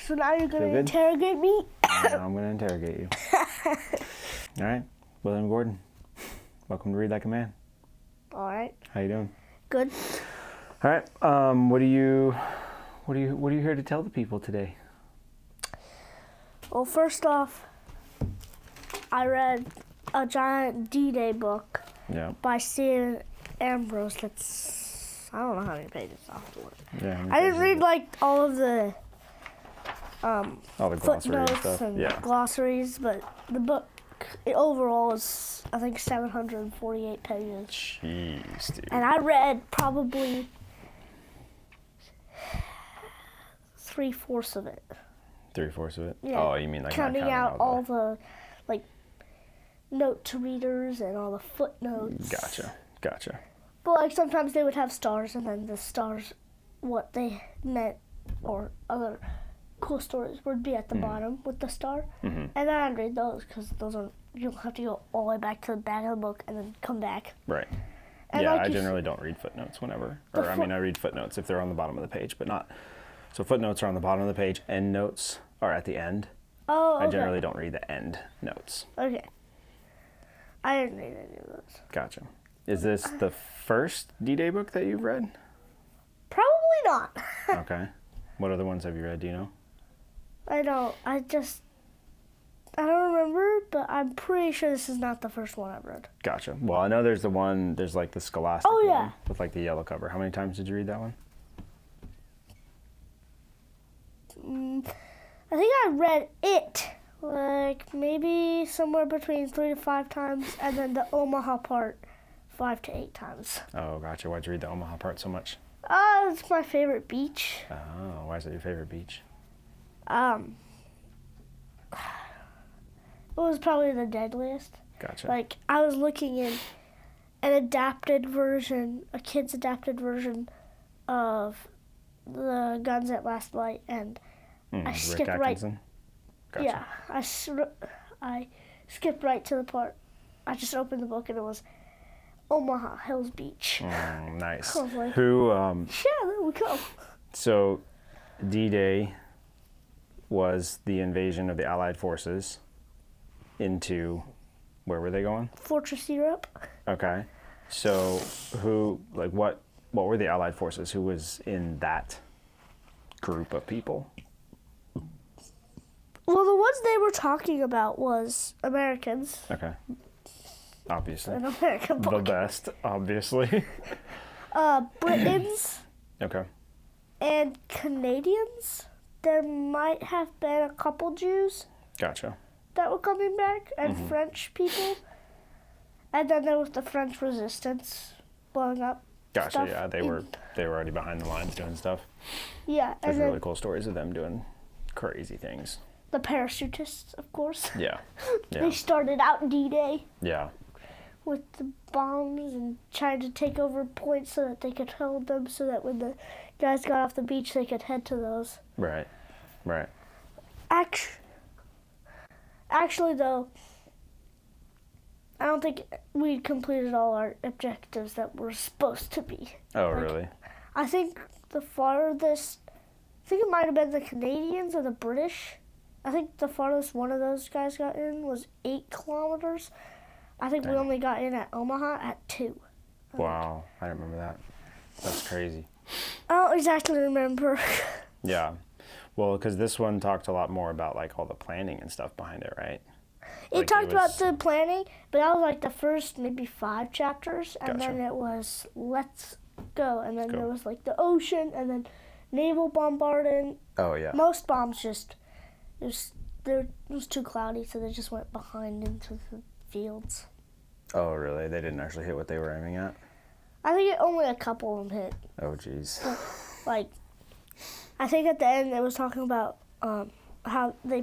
So now you're going to good? interrogate me? I'm going to interrogate you. All right. William Gordon, welcome to Read Like a Man. All right. How you doing? Good. All right. What are you here to tell the people today? Well, first off, I read a giant D-Day book by Stephen Ambrose. That's, I don't know how many pages afterward. Yeah. I didn't read like all of the all the glossary and footnotes stuff. and glossaries, but the book overall is, I think, 748 pages. Jeez, dude. And I read probably 3/4 of it. 3/4 of it? Yeah. Oh, you mean like counting not out counting all the like note to readers and all the footnotes. Gotcha. But like sometimes they would have stars, and then the stars, what they meant or other cool stories would be at the bottom with the star. Mm-hmm. And then I'd read those because those are, you'll have to go all the way back to the back of the book and then come back. Right. And yeah, like I generally don't read footnotes whenever, I read footnotes if they're on the bottom of the page, but not. So footnotes are on the bottom of the page, end notes are at the end. Oh, okay. I generally don't read the end notes. Okay. I didn't read any of those. Gotcha. Is this the first D-Day book that you've read? Probably not. Okay. What other ones have you read, do you know? I don't remember, but I'm pretty sure this is not the first one I've read. Gotcha. Well, I know there's like the Scholastic one with like the yellow cover. How many times did you read that one? I think I read it like maybe somewhere between 3 to 5 times, and then the Omaha part 5 to 8 times. Oh, gotcha. Why'd you read the Omaha part so much? It's my favorite beach. Oh, why is it your favorite beach? It was probably the deadliest. Gotcha. Like, I was looking in an adapted version, a kid's adapted version of the Guns at Last Light, and I skipped right. Gotcha. Yeah, I skipped right to the part. I just opened the book and it was Omaha Hills Beach. Nice. I was like, Who? Yeah, there we go. So, D-Day was the invasion of the Allied forces into, where were they going? Fortress Europe. Okay. So, what were the Allied forces? Who was in that group of people? Well, the ones they were talking about was Americans. Okay. Obviously. An American book. The best, obviously. Britons. Okay. And Canadians. There might have been a couple Jews. Gotcha. That were coming back, and French people. And then there was the French resistance blowing up. Gotcha, stuff. yeah. They were already behind the lines doing stuff. Yeah. There's and really cool stories of them doing crazy things. The parachutists, of course. Yeah. They started out D-Day. Yeah. With the bombs and trying to take over points so that they could hold them, so that when the guys got off the beach, they could head to those. Right. Actually, though, I don't think we completed all our objectives that were supposed to be. Oh, really? I think the farthest, I think it might have been the Canadians or the British. I think the farthest one of those guys got in was 8 kilometers. I think we only got in at Omaha at 2. Wow, I don't remember that. That's crazy. I don't exactly remember. Yeah. Well, because this one talked a lot more about like all the planning and stuff behind it, right? It talked about the planning, but that was like the first maybe 5 chapters, and then it was let's go, and then there was like the ocean, and then naval bombarding. Oh yeah. Most bombs it was too cloudy, so they just went behind into the fields. Oh really? They didn't actually hit what they were aiming at? I think only a couple of them hit. Oh jeez. Like, I think at the end it was talking about how the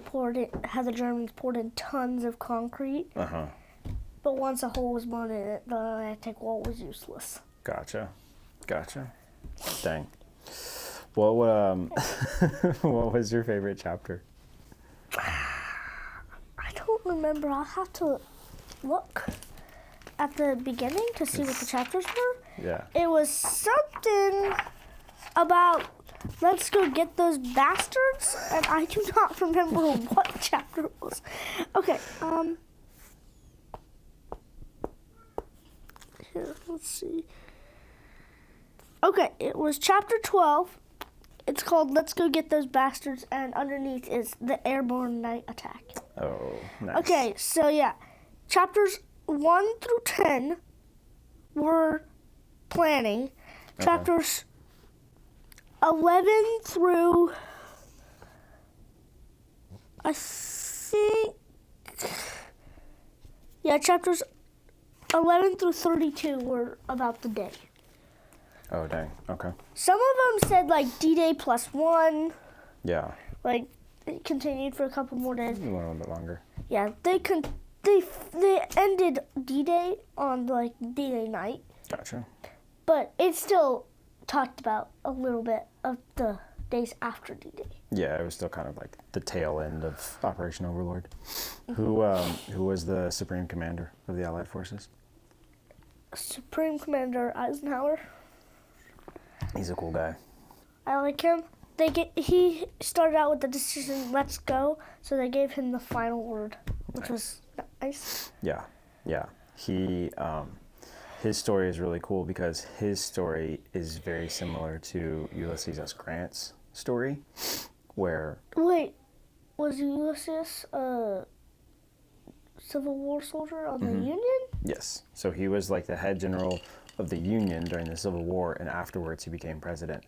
Germans poured in tons of concrete. But once a hole was blown in it, the Atlantic wall was useless. Gotcha. Dang. What what was your favorite chapter? I don't remember. I'll have to look at the beginning to see what the chapters were. Yeah. It was something about Let's Go Get Those Bastards, and I do not remember what chapter it was. Okay, here, let's see. Okay, it was chapter 12. It's called Let's Go Get Those Bastards, and underneath is the Airborne Night Attack. Oh, nice. Okay, so yeah, chapters 1 through 10 were planning. Okay. Chapters 11 through, I think, yeah, chapters 11 through 32 were about the day. Oh, dang. Okay. Some of them said, like, D-Day +1. Yeah. Like, it continued for a couple more days. A little bit longer. Yeah, they ended D-Day on, like, D-Day night. Gotcha. But it still talked about a little bit of the days after D-Day. Yeah, it was still kind of like the tail end of Operation Overlord. Who was the Supreme Commander of the Allied Forces? Supreme Commander Eisenhower. He's a cool guy. I like him. He started out with the decision, let's go, so they gave him the final word, which was nice. Yeah. He, his story is really cool because his story is very similar to Ulysses S. Grant's story, where... Wait, was Ulysses a Civil War soldier on the Union? Yes. So he was like the head general of the Union during the Civil War, and afterwards he became president.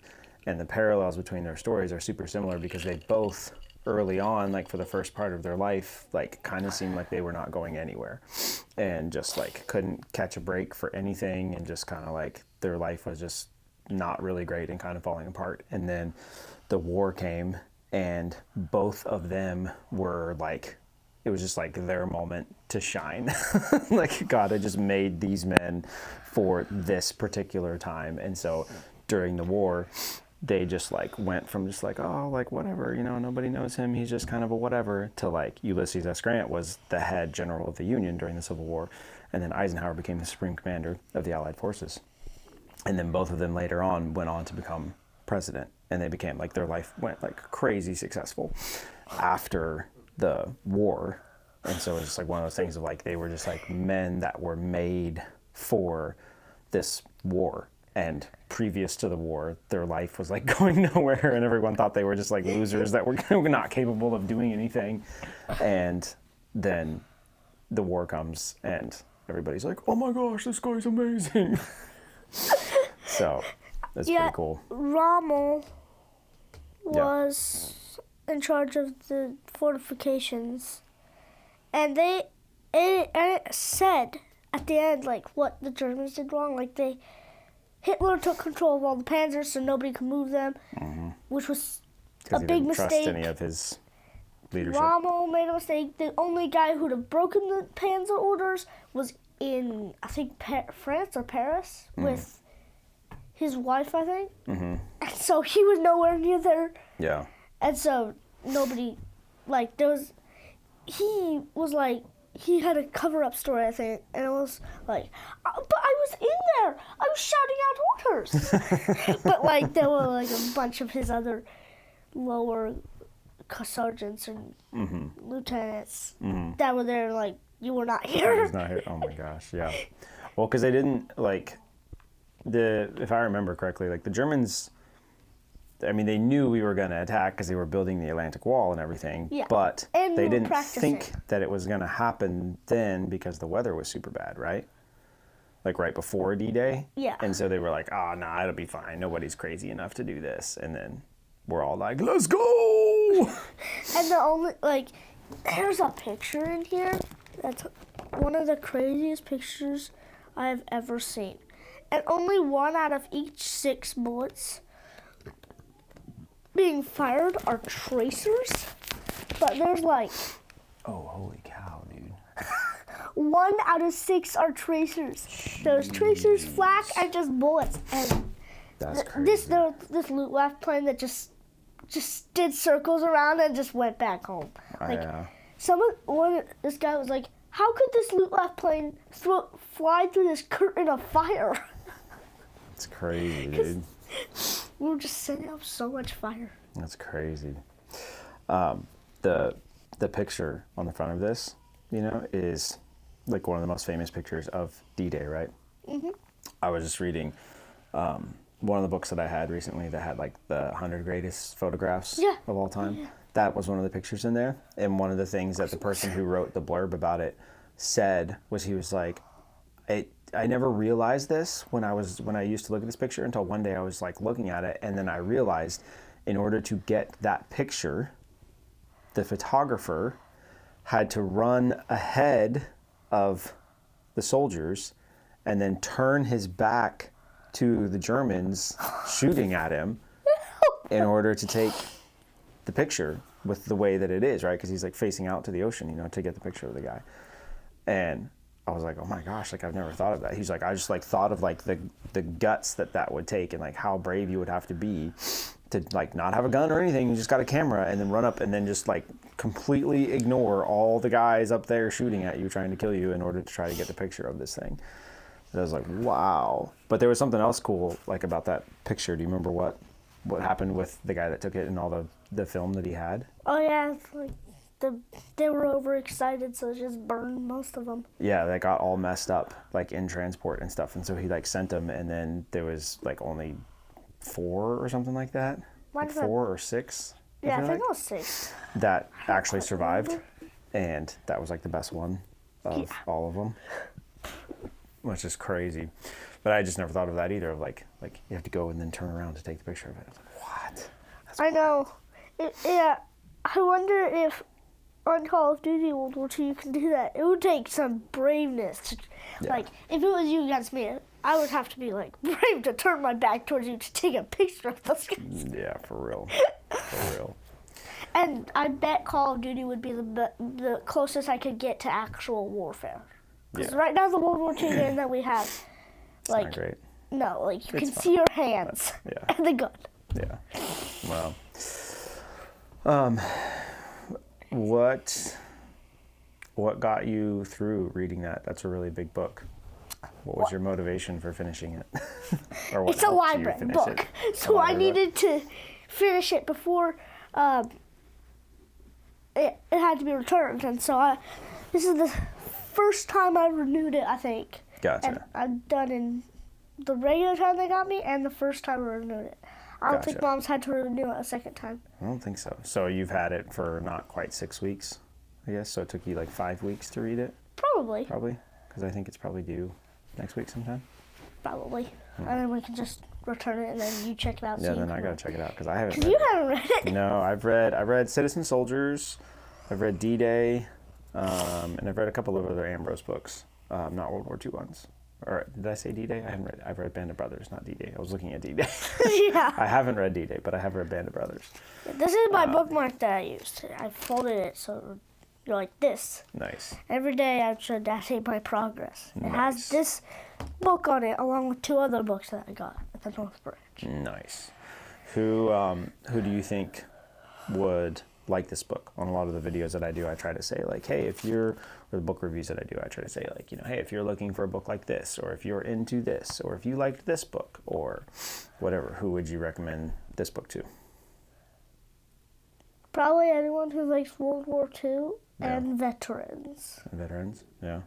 And the parallels between their stories are super similar because they both, early on, like for the first part of their life, like kind of seemed like they were not going anywhere and just like couldn't catch a break for anything, and just kind of like their life was just not really great and kind of falling apart. And then the war came, and both of them were like, it was just like their moment to shine. Like God had just made these men for this particular time. And so during the war, they just like went from just like, oh, like whatever, you know, nobody knows him, he's just kind of a whatever, to like Ulysses S. Grant was the head general of the Union during the Civil War. And then Eisenhower became the Supreme Commander of the Allied Forces. And then both of them later on went on to become president. And they became like, their life went like crazy successful after the war. And so it's just like one of those things of like, they were just like men that were made for this war. And previous to the war, their life was like going nowhere, and everyone thought they were just like losers that were not capable of doing anything. And then the war comes, and everybody's like, oh my gosh, this guy's amazing. So that's pretty cool. Rommel was in charge of the fortifications, and it said at the end like what the Germans did wrong. Like Hitler took control of all the panzers so nobody could move them, which was a big mistake. Trust any of his leadership. Rommel made a mistake. The only guy who'd have broken the panzer orders was in, I think, France or Paris with his wife, I think. And so he was nowhere near there. Yeah. And so nobody, like, he had a cover-up story, I think, and it was like, but I was in there. I was shouting out orders. But, like, there were, like, a bunch of his other lower sergeants and lieutenants that were there, like, you were not here. I was not here. Oh, my gosh, yeah. Well, because they didn't, like, if I remember correctly, like, the Germans... I mean, they knew we were going to attack because they were building the Atlantic Wall and everything, but and they didn't think that it was going to happen then because the weather was super bad, right? Like right before D-Day? Yeah. And so they were like, oh, nah, it'll be fine. Nobody's crazy enough to do this. And then we're all like, let's go! And the only, like, there's a picture in here that's one of the craziest pictures I have ever seen. And only 1 out of each 6 bullets being fired are tracers, but there's like... Oh, holy cow, dude. 1 out of 6 are tracers. There's tracers, flak, and just bullets. And that's crazy. This Luftwaffe plane that just did circles around and just went back home. Like, this guy was like, how could this Luftwaffe plane fly through this curtain of fire? It's crazy, dude. We were just setting up so much fire. That's crazy. The picture on the front of this, you know, is like one of the most famous pictures of D-Day, right? Mm-hmm. I was just reading one of the books that I had recently that had like the 100 greatest photographs of all time. Yeah. That was one of the pictures in there. And one of the things that the person who wrote the blurb about it said was, he was like, I never realized this when I used to look at this picture, until one day I was like looking at it, and then I realized in order to get that picture, the photographer had to run ahead of the soldiers and then turn his back to the Germans shooting at him in order to take the picture with the way that it is, right? Because he's like facing out to the ocean, you know, to get the picture of the guy. And I was like, oh my gosh, like I've never thought of that. He's like, I just like thought of like the guts that would take, and like how brave you would have to be to like not have a gun or anything. You just got a camera and then run up and then just like completely ignore all the guys up there shooting at you, trying to kill you, in order to try to get the picture of this thing. And I was like, wow. But there was something else cool like about that picture. Do you remember what happened with the guy that took it and all the film that he had? Oh yeah, it's like they were overexcited, so it just burned most of them. Yeah, they got all messed up like in transport and stuff, and so he like sent them, and then there was like only 4 or something like that. Like 4 or 6. Yeah, I think it was 6. That actually survived, and that was like the best one of all of them, which is crazy. But I just never thought of that either. Of like you have to go and then turn around to take the picture of it. I was like, what? I know. Yeah, I wonder if on Call of Duty World War II you can do that. It would take some braveness to, like, if it was you against me, I would have to be like brave to turn my back towards you to take a picture of those guys. Yeah, for real. For real. And I bet Call of Duty would be the closest I could get to actual warfare. Because right now the World War II game that we have, like, not great. No, like you can see your hands and the gun. Yeah. Wow. What got you through reading that? That's a really big book. What was your motivation for finishing it? Or what it's a library book, so I needed to finish it before it had to be returned, and so this is the first time I renewed it, I think. Gotcha. And I've done in the regular time they got me and the first time I renewed it. I don't think Mom's had to renew it a second time. I don't think so. So you've had it for not quite 6 weeks, I guess. So it took you like 5 weeks to read it? Probably. Because I think it's probably due next week sometime. Probably. And then we can just return it, and then you check it out. Yeah, then I gotta check it out because I haven't. You haven't read it. No, I've read Citizen Soldiers, I've read D-Day, and I've read a couple of other Ambrose books, not World War II ones. Or did I say D-Day? I haven't read. I've read Band of Brothers, not D-Day. I was looking at D-Day. Yeah. I haven't read D-Day, but I have read Band of Brothers. This is my bookmark that I used. I folded it so you're like this. Nice. Every day I should date my progress. It Nice. has this book on it along with 2 other books that I got at the North Branch. Nice. Who do you think would like this book? On a lot of the videos that I do, I try to say like, hey, or the book reviews that I do, I try to say like, you know, hey, if you're looking for a book like this, or if you're into this, or if you liked this book, or whatever, who would you recommend this book to? Probably anyone who likes World War II and veterans. Veterans, yeah.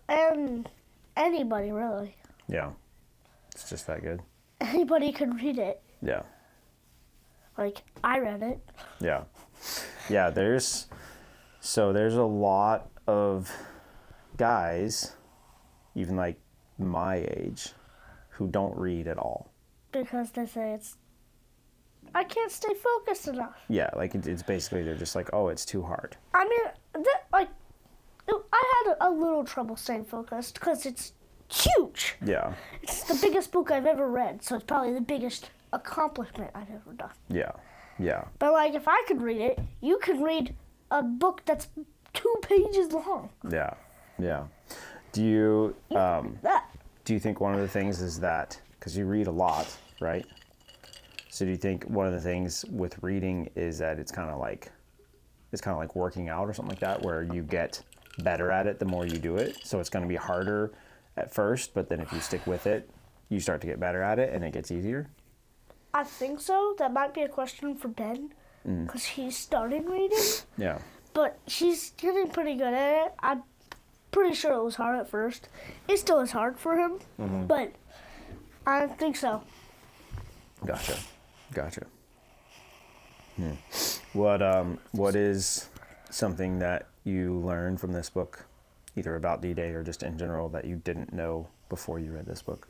And anybody, really. Yeah. It's just that good. Anybody could read it. Yeah. Like, I read it. Yeah. Yeah, there's a lot of guys, even like my age, who don't read at all. Because they say I can't stay focused enough. Yeah, like it's basically, they're just like, oh, it's too hard. I mean, I had a little trouble staying focused because it's huge. Yeah. It's the biggest book I've ever read, so it's probably the biggest accomplishment I've ever done. Yeah, yeah. But like, if I could read it, you could read a book that's 2 pages long. Yeah, yeah. Do you think one of the things is that, because you read a lot, right? So do you think one of the things with reading is that it's kind of like working out or something like that, where you get better at it the more you do it? So it's going to be harder at first, but then if you stick with it, you start to get better at it and it gets easier? I think so. That might be a question for Ben, because he's starting reading. Yeah. But he's getting pretty good at it. I'm pretty sure it was hard at first. It still is hard for him, but I think so. Gotcha. What is something that you learned from this book, either about D-Day or just in general, that you didn't know before you read this book?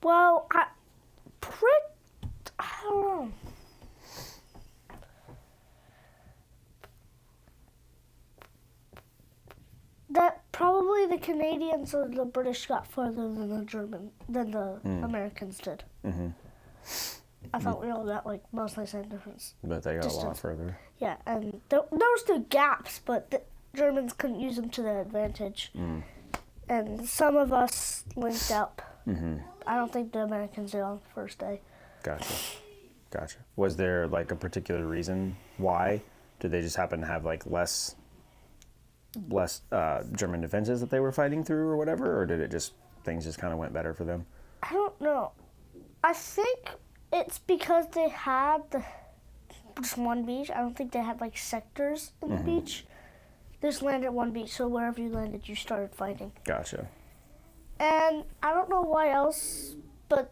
Well, I don't know. That probably the Canadians or the British got further than the Americans did. I thought we all got like mostly the same difference. But they got a lot further. Yeah, and there were still gaps, but the Germans couldn't use them to their advantage. And some of us linked up. I don't think the Americans did on the first day. Gotcha. Was there like a particular reason why? Did they just happen to have like less German defenses that they were fighting through or whatever, or did it just things just kind of went better for them? I don't know. I think it's because they had just one beach. I don't think they had like sectors in the beach. They just landed at one beach, so wherever you landed, you started fighting. Gotcha. And I don't know why else, but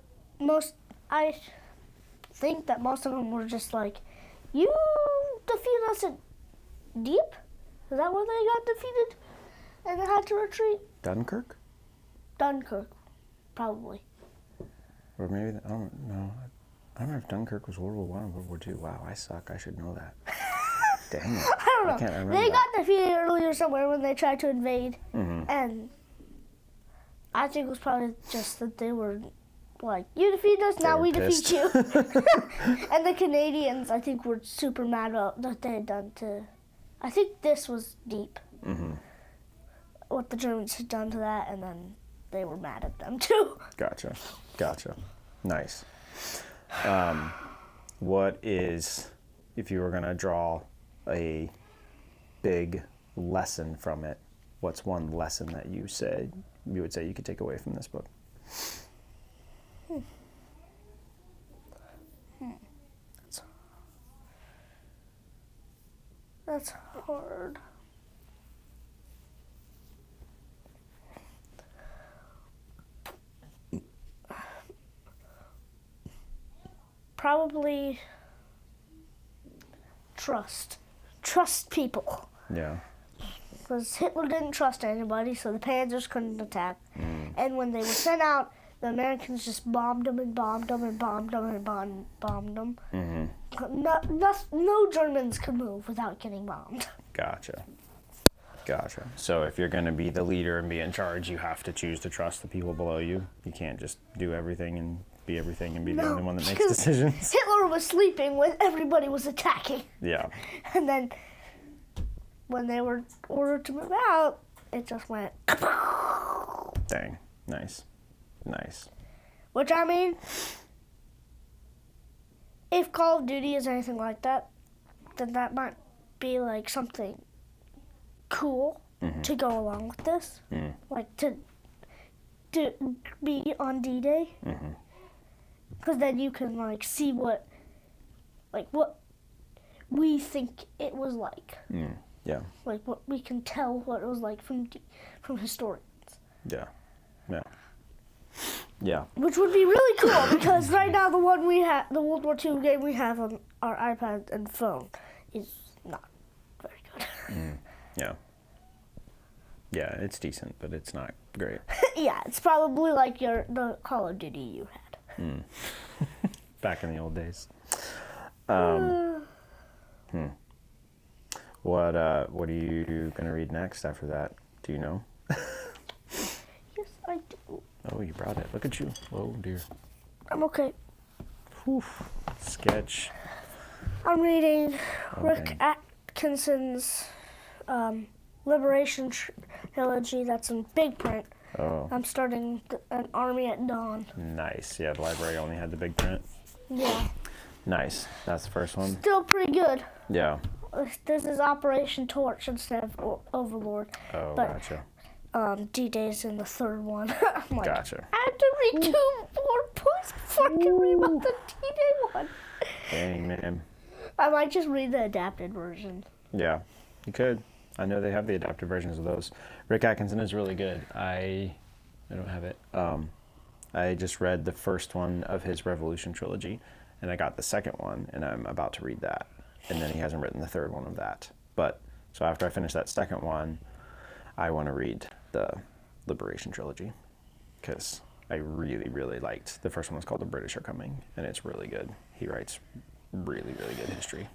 I think that most of them were just like, you defeated us at Deep? Is that where they got defeated and they had to retreat? Dunkirk, probably. or maybe I don't know. I don't know if Dunkirk was World War I or World War II. Wow, I suck. I should know that. Dang it. I don't know. I can't remember. They got defeated earlier somewhere when they tried to invade, and I think it was probably just that they were like, you defeated us, now we defeat you. And the Canadians, I think, were super mad about what they had done to... I think this was Deep. What the Germans had done to that, and then they were mad at them, too. Gotcha. Nice. What is, if you were going to draw a big lesson from it, what's one lesson that you would say you could take away from this book? That's hard. Probably trust. Trust people. Yeah. Because Hitler didn't trust anybody, so the Panzers couldn't attack. And when they were sent out, the Americans just bombed them and bombed them and bombed them and bombed them. No Germans could move without getting bombed. Gotcha. So if you're going to be the leader and be in charge, you have to choose to trust the people below you. You can't just do everything and be everything and be the only one that makes decisions. Hitler was sleeping when everybody was attacking. Yeah. And then when they were ordered to move out, it just went... Dang. Nice. Which, I mean, if Call of Duty is anything like that, then that might be like something cool to go along with this. Like to be on D-Day. Because then you can like see what we think it was like. Yeah. Like what we can tell what it was like from historians. Yeah. Which would be really cool because right now the one we have, the World War II game we have on our iPad and phone, is not very good. Yeah, it's decent, but it's not great. Yeah, it's probably like the Call of Duty you had. Back in the old days. What are you gonna read next after that? Do you know? Yes, I do. Oh, you brought it. Look at you. Oh dear. I'm okay. Whew. Sketch. I'm reading Rick Atkinson's Liberation Trilogy. That's in big print. Oh. I'm starting An Army at Dawn. Nice. Yeah, the library only had the big print. Yeah. Nice. That's the first one. Still pretty good. Yeah. This is Operation Torch instead of Overlord. Oh, but gotcha. D-Day's in the third one. I'm like, Gotcha. I have to read 2 more books before I can read about the D-Day one. Dang, man. I might just read the adapted version. Yeah, you could. I know they have the adapted versions of those. Rick Atkinson is really good. I don't have it. I just read the first one of his Revolution trilogy, and I got the second one, and I'm about to read that. And then he hasn't written the third one of that. But so after I finish that second one, I want to read the Liberation trilogy, because I really, really liked the first one. Was called The British Are Coming, and it's really good. He writes really, really good history.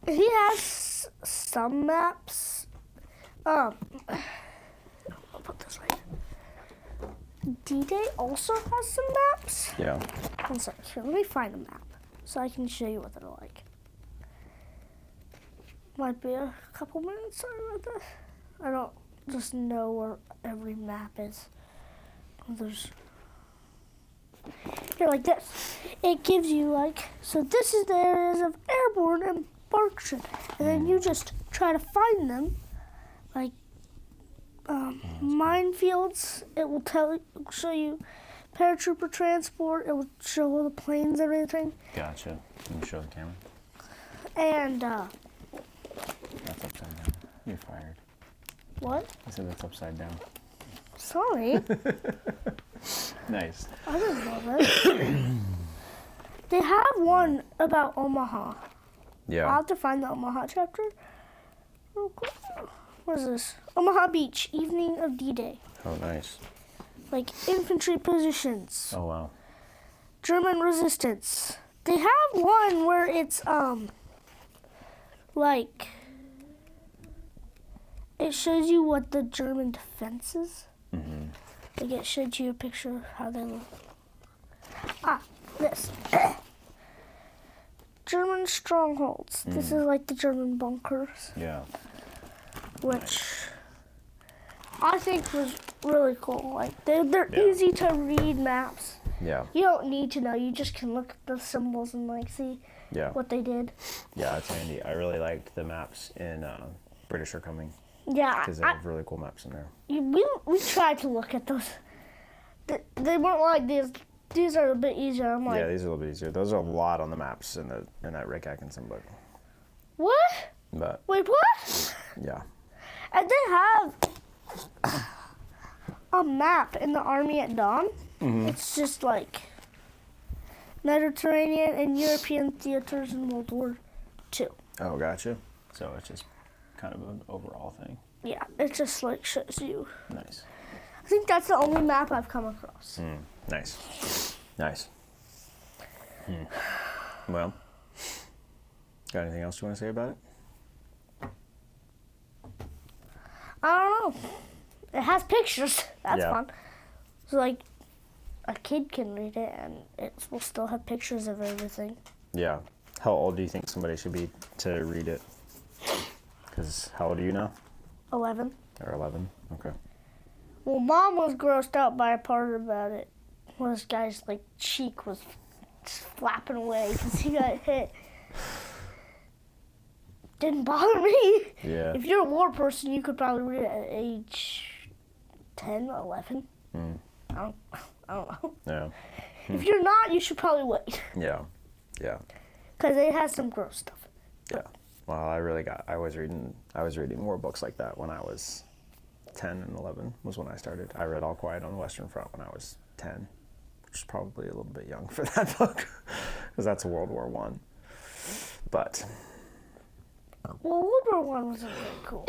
He has some maps. I'll put this right. D-Day also has some maps. Yeah. One second, here, let me find a map so I can show you what they're like. Might be a couple minutes, sorry about that. I don't just know where every map is. There's here, like this. It gives you like, so this is the areas of Airborne and Berkshire, and then you just try to find them, like minefields. It will show you paratrooper transport. It will show all the planes and everything. Gotcha. Can you show the camera? And That's upside down. You're fired. what? I said that's upside down. Sorry. Nice. I didn't know that. They have one about Omaha. Yeah. I'll have to find the Omaha chapter. Real quick. What is this? Omaha Beach, evening of D-Day. Oh, nice. Like infantry positions. Oh, wow. German resistance. They have one where it's like it shows you what the German defense is. Mm-hmm. Like it shows you a picture of how they look. This. German strongholds. This is like the German bunkers, Yeah. which I think was really cool. Like they're Yeah. easy to read maps. Yeah. You don't need to know. You just can look at the symbols and like see Yeah. what they did. Yeah, it's handy. I really liked the maps in British Are Coming, Yeah, because they have really cool maps in there. we tried to look at those. They weren't like these. These are a bit easier. I'm like, Yeah, these are a little bit easier. Those are a lot on the maps in that Rick Atkinson book. what? But Wait, what? yeah. And they have a map in the Army at Dawn. Mm-hmm. It's just like Mediterranean and European theaters in World War II. Oh, gotcha. So it's just kind of an overall thing. Yeah, it just like shows you. Nice. I think that's the only map I've come across. Nice. Nice. Well, got anything else you want to say about it? I don't know. It has pictures. That's Yeah. fun. So like a kid can read it and it will still have pictures of everything. Yeah. How old do you think somebody should be to read it? Because how old are you now? 11. Or 11? Okay. Well, Mom was grossed out by a part about it. Well, this guy's like cheek was just flapping away because he got hit. Didn't bother me. Yeah. If you're a war person, you could probably read it at age 10, 11. I don't know. Yeah. If you're not, you should probably wait. Yeah. Yeah. Because it has some gross stuff. Yeah. Well, I was reading more books like that when I was 10 and 11 was when I started. I read All Quiet on the Western Front when I was 10, which is probably a little bit young for that book, because that's World War I. But Well, World War I wasn't really cool.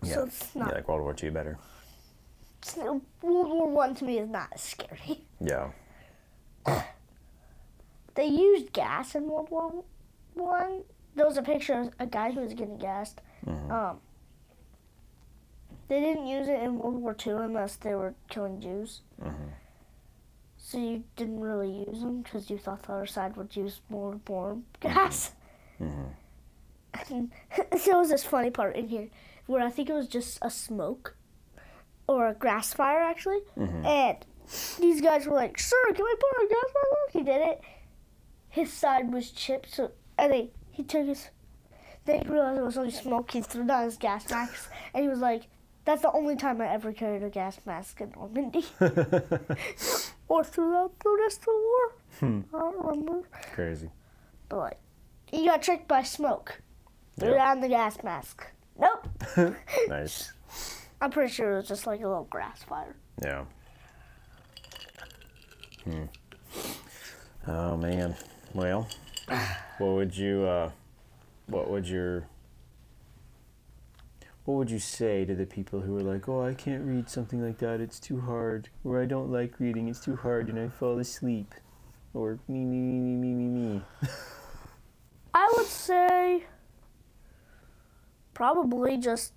yeah, So it's not. you like World War II better. World War I to me is not as scary. Yeah. They used gas in World War I. There was a picture of a guy who was getting gassed. They didn't use it in World War II unless they were killing Jews. So you didn't really use them because you thought the other side would use more bomb gas. And so there was this funny part in here where I think it was just a smoke or a grass fire actually. And these guys were like, "Sir, can we put a gas fire?" He did it. His side was chipped, so he took Then he realized it was only smoke. He threw down his gas mask, and he was like, "That's the only time I ever carried a gas mask in Normandy." Or throughout the rest of the war. I don't remember. Crazy. But like, he got tricked by smoke. Threw Yep. down the gas mask. Nope. Nice. I'm pretty sure it was just like a little grass fire. Yeah. Oh man. Well, what would you say to the people who are like, "Oh, I can't read something like that. It's too hard," or "I don't like reading. It's too hard, and I fall asleep," or me. I would say probably just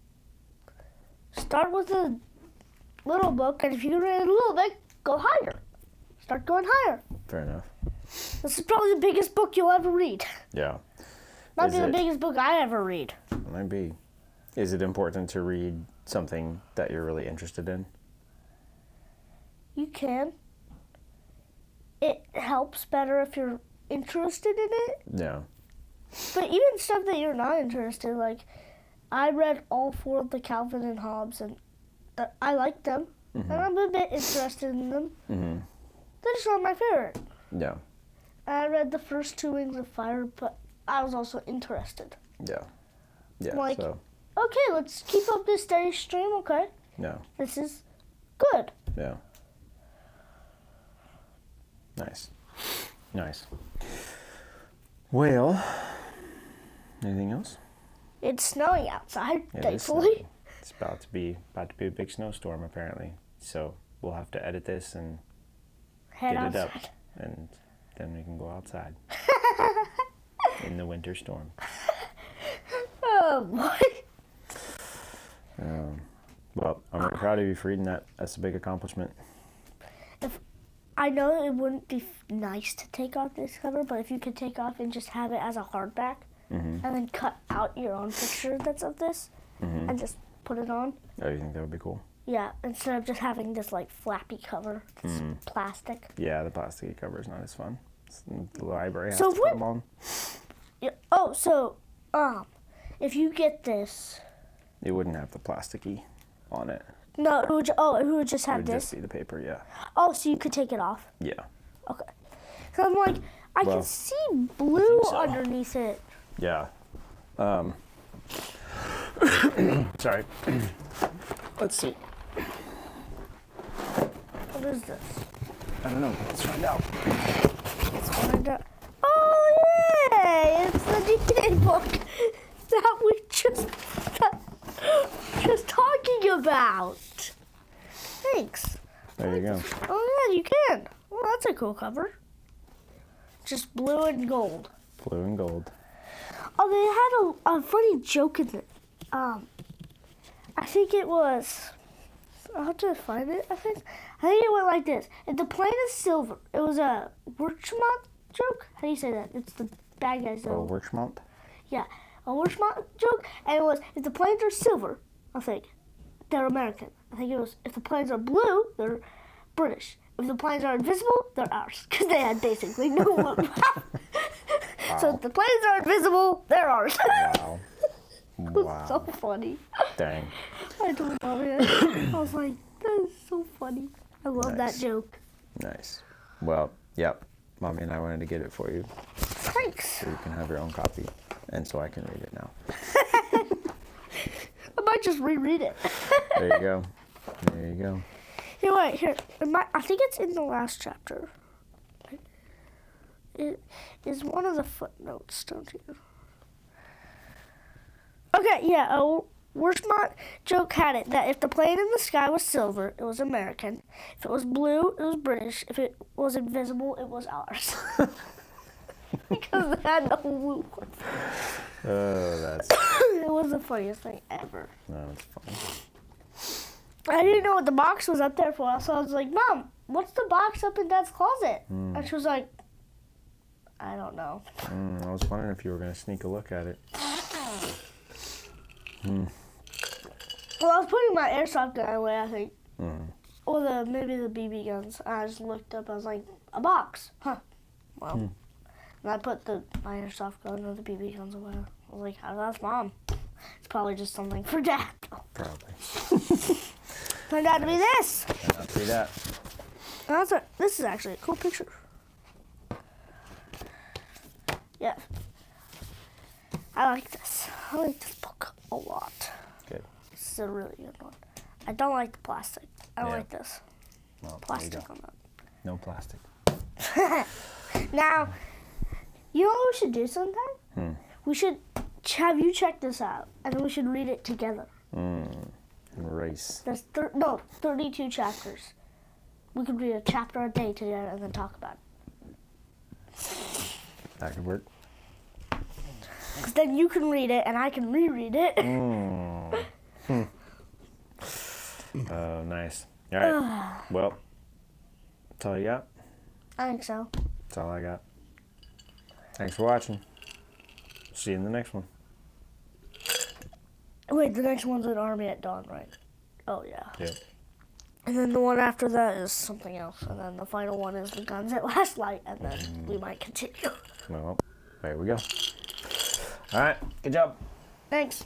start with a little book, and if you read a little bit, go higher. Start going higher. Fair enough. This is probably the biggest book you'll ever read. Yeah. Might be the biggest book I ever read. It might be. Is it important to read something that you're really interested in? You can. It helps better if you're interested in it. Yeah. But even stuff that you're not interested in, like, I read all 4 of the Calvin and Hobbes, and I like them. Mm-hmm. And I'm a bit interested in them. Mm-hmm. They're just not my favorite. Yeah. I read the first 2 Wings of Fire, but I was also interested. Yeah. Yeah. Like, so. Okay, let's keep up this steady stream, okay? Yeah. This is good. Yeah. Nice. Nice. Well, anything else? It's snowing outside, It is thankfully. snowing. It's about to be a big snowstorm apparently. So we'll have to edit this and Head get outside. it up, and then we can go outside in the winter storm. Oh boy. Well, I'm really proud of you for reading that. That's a big accomplishment. I know it wouldn't be nice to take off this cover, but if you could take off and just have it as a hardback, and then cut out your own picture that's of this, and just put it on. Oh, you think that would be cool? Yeah, instead of just having this like flappy cover, this plastic. Yeah, the plasticky cover is not as fun. The library has So to put them on. Yeah, oh, so if you get this, It wouldn't have the plasticky on it. no, it would just It have would this. just be the paper, yeah. Oh, so you could take it off. Yeah. Okay. So I'm like, I Well, can see blue so. underneath it. Yeah. Sorry. Let's see. What is this? I don't know. Let's find out. Let's find out. Oh, yay! It's the D-Day book that we just talking about. Thanks. There you go. Oh, yeah, you can. Well, that's a cool cover. Just blue and gold. Blue and gold. Oh, they had a funny joke in it. I think it was. I'll have to find it. I think it went like this. If the plane is silver, it was a Wirchmont joke. How do you say that? It's the bad guy's Oh, joke. Wirchmont? Yeah, a Wirchmont joke. And it was, if the planes are silver, I think, they're American. I think it was, if the planes are blue, they're British. If the planes are invisible, they're ours. Because they had basically no one. So if the planes are invisible, they're ours. Wow. It was Wow. so funny. Dang. I told Mommy that. I was like, that is so funny. I love Nice. that joke. Nice. Well, yep. Mommy and I wanted to get it for you Thanks. so you can have your own copy. And so I can read it now. I might just reread it. There you go. There you go. Here, wait, here. I think it's in the last chapter. It is one of the footnotes, don't you? Okay, yeah, a Wirchmont joke had it that if the plane in the sky was silver, it was American. If it was blue, it was British. If it was invisible, it was ours. Because they had no blue ones. Oh, that's It was the funniest thing ever. fun. I didn't know what the box was up there for, so I was like, Mom, what's the box up in Dad's closet? And she was like, I don't know. I was wondering if you were going to sneak a look at it. Well, I was putting my airsoft gun away, I think. Or maybe the BB guns. I just looked up, I was like, a box. Huh. Well, And I put the airsoft gun or the BB guns away. I was like, that's Mom. It's probably just something for Dad. Probably. Turned out to be this. Turned out to be that. This is actually a cool picture. Yeah. I like this. I like this book a lot. Good. This is a really good one. I don't like the plastic. I don't like this. Well, Plastic on that. No plastic. Now, you know what we should do sometime? We should have you check this out, and then we should read it together. Race. There's 32 chapters. We could read a chapter a day together and then talk about it. That could work. Because then you can read it, and I can reread it. Oh, nice. All right. Well, that's all you got? I think so. That's all I got. Thanks for watching. See you in the next one. Wait, the next one's an Army at Dawn, right? Oh, yeah. Yep. And then the one after that is something else. And then the final one is the Guns at Last Light. And then we might continue. Well, there we go. All right. Good job. Thanks.